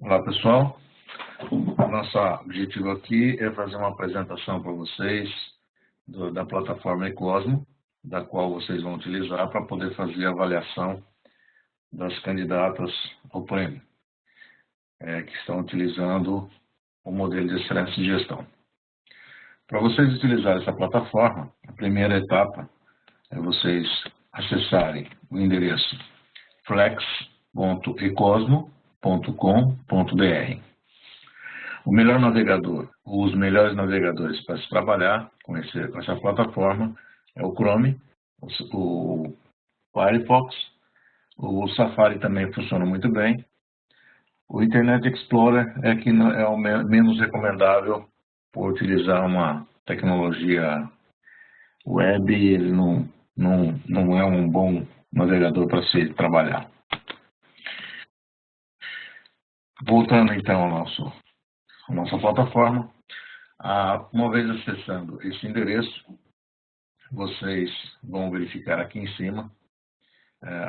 Olá, pessoal. Nosso objetivo aqui é fazer uma apresentação para vocês da plataforma Ecosmo, da qual vocês vão utilizar para poder fazer a avaliação das candidatas ao prêmio, que estão utilizando o modelo de excelência de gestão. Para vocês utilizarem essa plataforma, a primeira etapa é vocês acessarem o endereço flex.ecosmo.com.br. O melhor navegador, ou os melhores navegadores para se trabalhar com essa plataforma é o Chrome, o Firefox, o Safari também funciona muito bem. O Internet Explorer é que é o menos recomendável por utilizar uma tecnologia web, ele não é um bom navegador para se trabalhar. Voltando então à nossa plataforma, uma vez acessando esse endereço, vocês vão verificar aqui em cima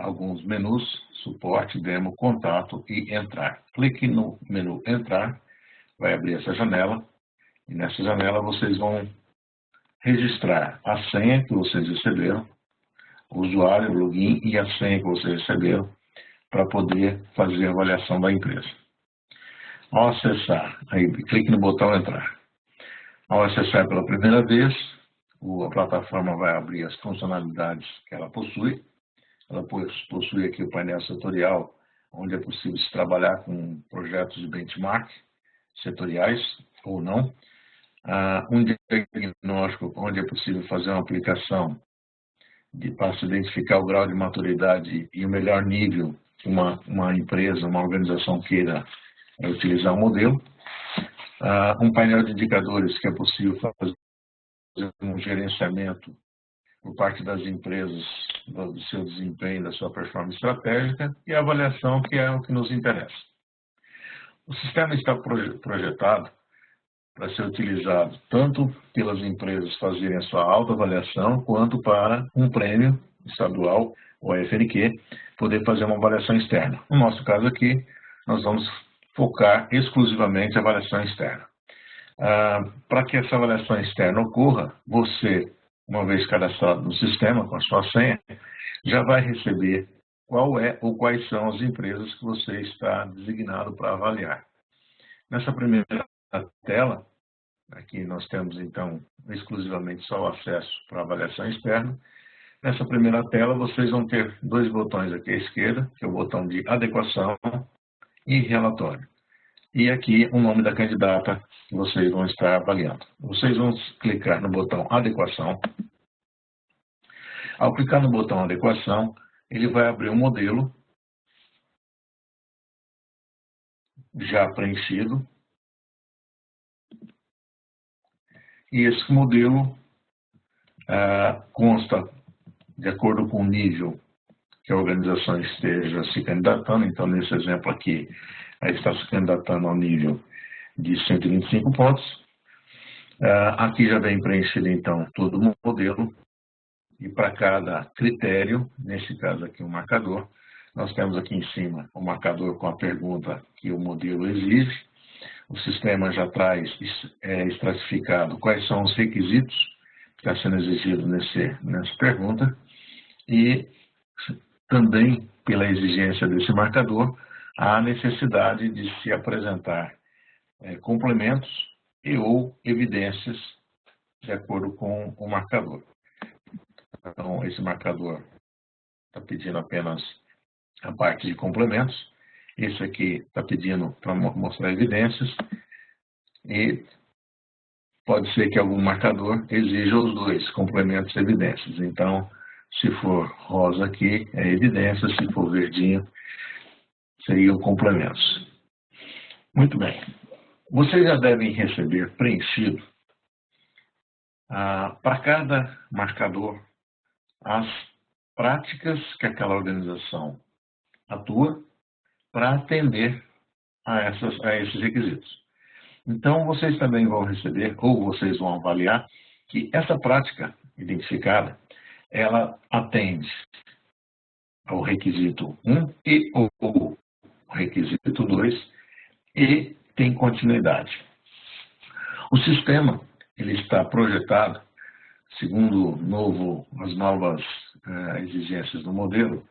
alguns menus: suporte, demo, contato e entrar. Clique no menu entrar, vai abrir essa janela, e nessa janela vocês vão registrar a senha que vocês receberam, o usuário, o login e a senha que vocês receberam para poder fazer a avaliação da empresa. Ao acessar, aí clique no botão entrar. Ao acessar pela primeira vez, a plataforma vai abrir as funcionalidades que ela possui. Ela possui aqui o painel setorial, onde é possível se trabalhar com projetos de benchmark, setoriais ou não. Um diagnóstico, onde é possível fazer uma aplicação para se identificar o grau de maturidade e o melhor nível que uma empresa, uma organização queira utilizar o modelo. Um painel de indicadores que é possível fazer um gerenciamento por parte das empresas do seu desempenho, da sua performance estratégica, e a avaliação, que é o que nos interessa. O sistema está projetado para ser utilizado tanto pelas empresas fazerem a sua autoavaliação, quanto para um prêmio estadual, o FNQ, poder fazer uma avaliação externa. No nosso caso aqui, nós vamos focar exclusivamente a avaliação externa. Para que essa avaliação externa ocorra, você, uma vez cadastrado no sistema com a sua senha, já vai receber qual é ou quais são as empresas que você está designado para avaliar. Nessa primeira tela, aqui nós temos então exclusivamente só o acesso para avaliação externa. Nessa primeira tela vocês vão ter dois botões aqui à esquerda, que é o botão de adequação e relatório. E aqui o nome da candidata que vocês vão estar avaliando. Vocês vão clicar no botão adequação. Ao clicar no botão adequação, ele vai abrir um modelo já preenchido. E esse modelo consta de acordo com o nível que a organização esteja se candidatando. Então, nesse exemplo aqui, ela está se candidatando ao nível de 125 pontos. Aqui já vem preenchido, então, todo o modelo. E para cada critério, nesse caso aqui, um marcador, nós temos aqui em cima o marcador com a pergunta que o modelo exige. O sistema já traz estratificado quais são os requisitos que está sendo exigido nessa pergunta. E também, pela exigência desse marcador, há a necessidade de se apresentar complementos e ou evidências de acordo com o marcador. Então, esse marcador está pedindo apenas a parte de complementos. Esse aqui está pedindo para mostrar evidências. E pode ser que algum marcador exija os dois, complementos e evidências. Então, se for rosa aqui, é evidência. Se for verdinho, seriam complementos. Muito bem. Vocês já devem receber preenchido, para cada marcador, as práticas que aquela organização atua para atender a esses requisitos. Então, vocês também vão receber, ou vocês vão avaliar, que essa prática identificada, ela atende ao requisito 1 e ou requisito 2 e tem continuidade. O sistema ele está projetado, segundo as novas exigências do modelo,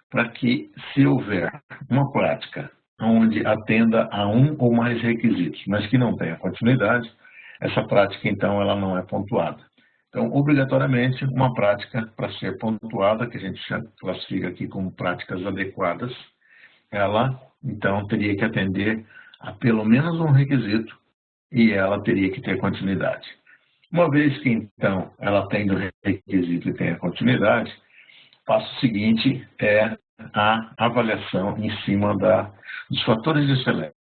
para que, se houver uma prática onde atenda a um ou mais requisitos, mas que não tenha continuidade, essa prática, então, ela não é pontuada. Então, obrigatoriamente, uma prática para ser pontuada, que a gente classifica aqui como práticas adequadas, ela, então, teria que atender a pelo menos um requisito e ela teria que ter continuidade. Uma vez que, então, ela atende o requisito e tem a continuidade, o passo seguinte é a avaliação em cima dos fatores de excelência.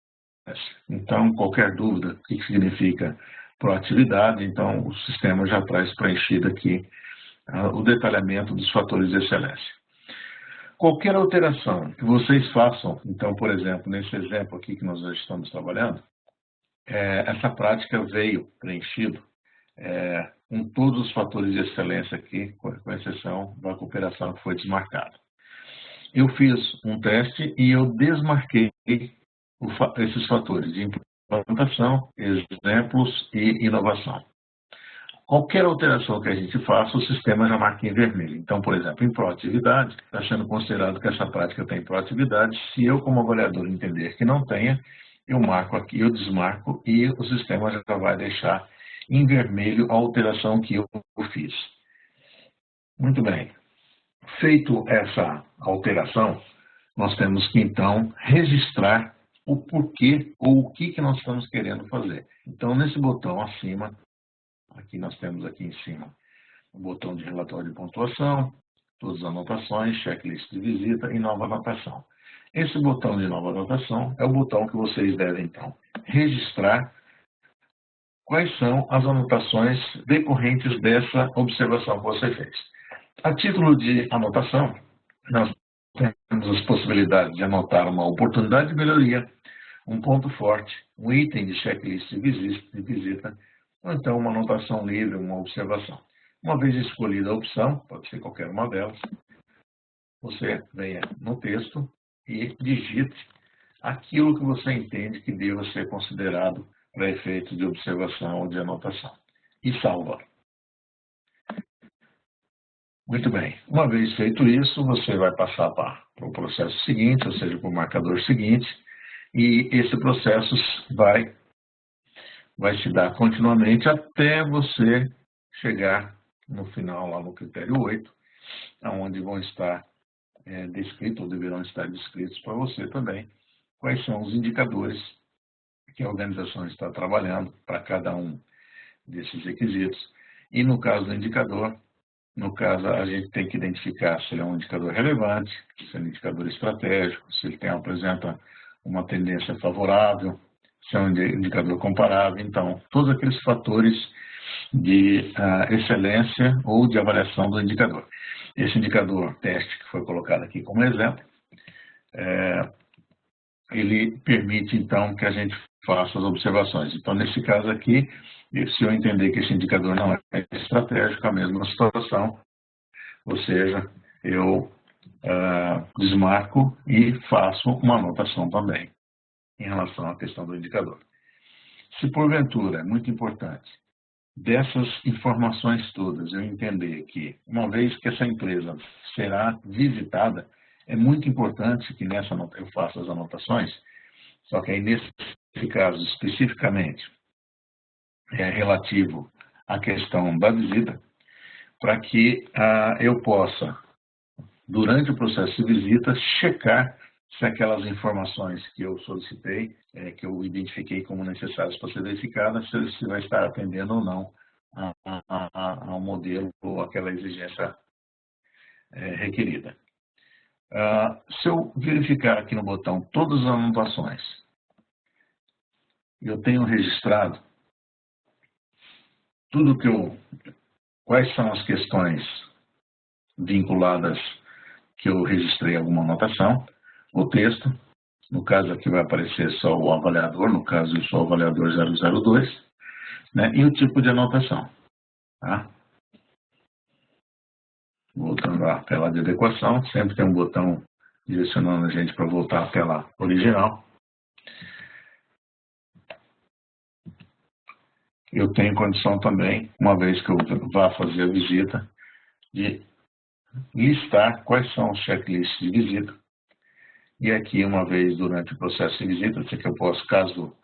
Então, qualquer dúvida, o que significa proatividade, então o sistema já traz preenchido aqui o detalhamento dos fatores de excelência. Qualquer alteração que vocês façam, então, por exemplo, nesse exemplo aqui que nós já estamos trabalhando, essa prática veio preenchido com todos os fatores de excelência aqui, com exceção da cooperação que foi desmarcada. Eu fiz um teste e eu desmarquei esses fatores de implantação, exemplos e inovação. Qualquer alteração que a gente faça, o sistema já marca em vermelho. Então, por exemplo, em proatividade, está sendo considerado que essa prática tem proatividade. Se eu, como avaliador, entender que não tenha, eu marco aqui, eu desmarco e o sistema já vai deixar em vermelho a alteração que eu fiz. Muito bem. Feito essa alteração, nós temos que, então, registrar o porquê ou o que nós estamos querendo fazer. Então, nesse botão acima, aqui nós temos aqui em cima o botão de relatório de pontuação, todas as anotações, checklist de visita e nova anotação. Esse botão de nova anotação é o botão que vocês devem, então, registrar quais são as anotações decorrentes dessa observação que você fez. A título de anotação, nós temos as possibilidades de anotar uma oportunidade de melhoria, um ponto forte, um item de checklist de visita, ou então uma anotação livre, uma observação. Uma vez escolhida a opção, pode ser qualquer uma delas, você venha no texto e digite aquilo que você entende que deva ser considerado para efeito de observação ou de anotação. E salva. Muito bem. Uma vez feito isso, você vai passar para o processo seguinte, ou seja, para o marcador seguinte, e esse processo vai se dar continuamente até você chegar no final, lá no critério 8, onde vão estar descritos, ou deverão estar descritos para você também, quais são os indicadores que a organização está trabalhando para cada um desses requisitos. E no caso do indicador, a gente tem que identificar se ele é um indicador relevante, se é um indicador estratégico, se ele apresenta uma tendência favorável, se é um indicador comparável. Então, todos aqueles fatores de excelência ou de avaliação do indicador. Esse indicador teste que foi colocado aqui como exemplo, ele permite, então, que a gente faça as observações. Então, nesse caso aqui, se eu entender que esse indicador não é estratégico, a mesma situação, ou seja, eu desmarco e faço uma anotação também em relação à questão do indicador. Se porventura, é muito importante, dessas informações todas, eu entender que, uma vez que essa empresa será visitada, é muito importante que nessa eu faça as anotações, só que aí nesse caso especificamente é relativo à questão da visita, para que eu possa, durante o processo de visita, checar se aquelas informações que eu solicitei, que eu identifiquei como necessárias para ser verificadas, se vai estar atendendo ou não ao modelo ou àquela exigência requerida. Se eu verificar aqui no botão todas as anotações, eu tenho registrado tudo quais são as questões vinculadas que eu registrei alguma anotação, o texto, no caso aqui vai aparecer só o avaliador, no caso eu sou o avaliador 002, né, e o tipo de anotação. Tá? Voltando à tela de adequação, sempre tem um botão direcionando a gente para voltar à tela original. eu tenho condição também, uma vez que eu vá fazer a visita, de listar quais são os checklists de visita. E aqui, uma vez durante o processo de visita, que eu posso, caso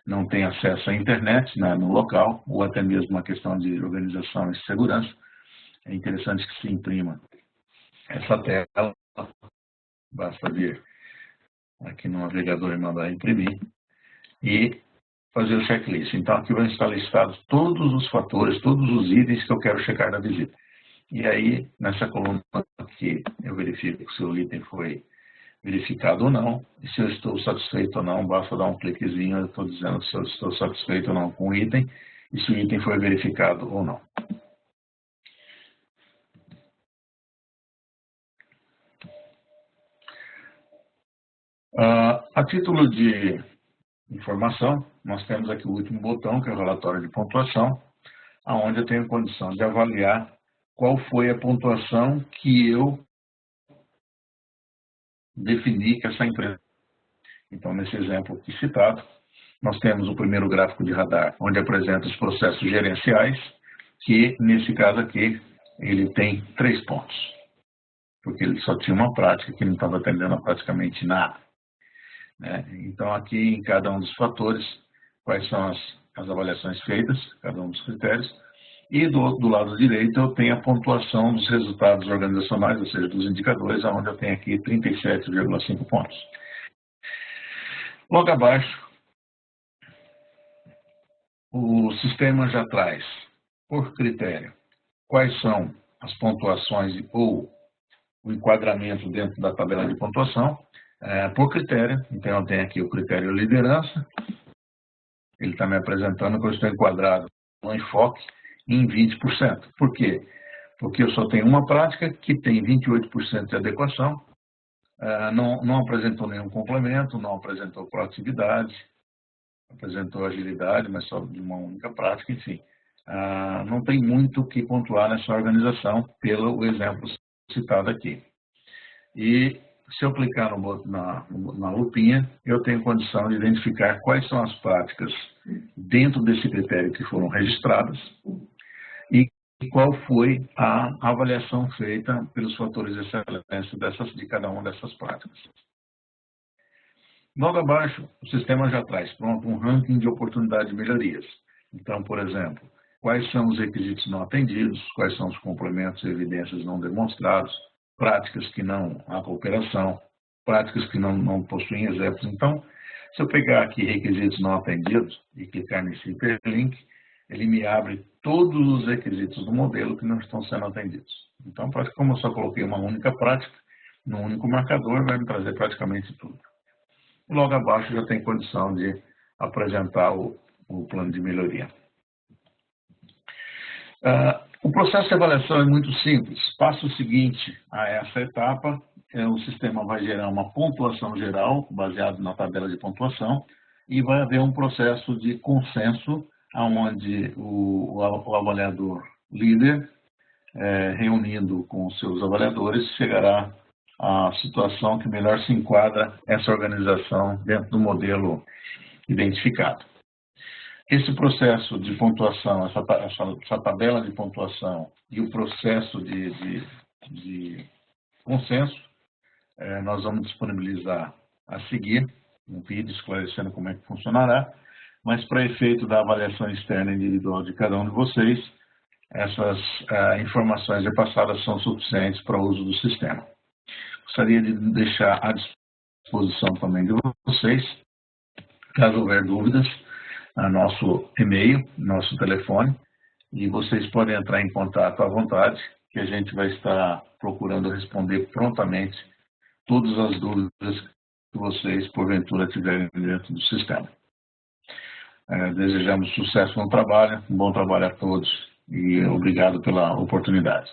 não tenha acesso à internet, né, no local, ou até mesmo uma questão de organização e segurança, é interessante que se imprima essa tela, basta vir aqui no navegador e mandar imprimir, e fazer o checklist. Então, aqui vão estar listados todos os fatores, todos os itens que eu quero checar na visita. E aí, nessa coluna aqui, eu verifico se o item foi verificado ou não, e se eu estou satisfeito ou não, basta dar um cliquezinho, eu estou dizendo se eu estou satisfeito ou não com o item, e se o item foi verificado ou não. A título de informação, nós temos aqui o último botão, que é o relatório de pontuação, onde eu tenho condição de avaliar qual foi a pontuação que eu defini que essa empresa. Então, nesse exemplo aqui citado, nós temos o primeiro gráfico de radar, onde apresenta os processos gerenciais, que, nesse caso aqui, ele tem 3 pontos, porque ele só tinha uma prática que não estava atendendo a praticamente nada. Né? Então, aqui, em cada um dos fatores, quais são as avaliações feitas, cada um dos critérios, e do lado direito eu tenho a pontuação dos resultados organizacionais, ou seja, dos indicadores, onde eu tenho aqui 37,5 pontos. Logo abaixo, o sistema já traz, por critério, quais são as pontuações ou o enquadramento dentro da tabela de pontuação, por critério. Então, eu tenho aqui o critério liderança, ele está me apresentando que eu estou enquadrado no enfoque em 20%. Por quê? Porque eu só tenho uma prática que tem 28% de adequação, não apresentou nenhum complemento, não apresentou proatividade, apresentou agilidade, mas só de uma única prática, enfim. Não tem muito o que pontuar nessa organização, pelo exemplo citado aqui. E se eu clicar na lupinha, eu tenho condição de identificar quais são as práticas dentro desse critério que foram registradas e qual foi a avaliação feita pelos fatores de excelência de cada uma dessas práticas. Logo abaixo, o sistema já traz pronto um ranking de oportunidade de melhorias. Então, por exemplo, quais são os requisitos não atendidos, quais são os complementos e evidências não demonstrados, práticas que não há cooperação, práticas que não possuem exemplos. Então, se eu pegar aqui requisitos não atendidos e clicar nesse hiperlink, ele me abre todos os requisitos do modelo que não estão sendo atendidos. Então, como eu só coloquei uma única prática, num único marcador, vai me trazer praticamente tudo. E logo abaixo já tem condição de apresentar o plano de melhoria. O processo de avaliação é muito simples. Passo seguinte a essa etapa, o sistema vai gerar uma pontuação geral, baseado na tabela de pontuação, e vai haver um processo de consenso, onde o avaliador líder, reunindo com os seus avaliadores, chegará à situação que melhor se enquadra essa organização dentro do modelo identificado. Esse processo de pontuação, essa tabela de pontuação e o processo de consenso, nós vamos disponibilizar a seguir um vídeo esclarecendo como é que funcionará, mas para efeito da avaliação externa individual de cada um de vocês, essas informações repassadas são suficientes para o uso do sistema. Gostaria de deixar à disposição também de vocês, caso houver dúvidas, nosso e-mail, nosso telefone, e vocês podem entrar em contato à vontade, que a gente vai estar procurando responder prontamente todas as dúvidas que vocês, porventura, tiverem dentro do sistema. Desejamos sucesso no trabalho, um bom trabalho a todos e obrigado pela oportunidade.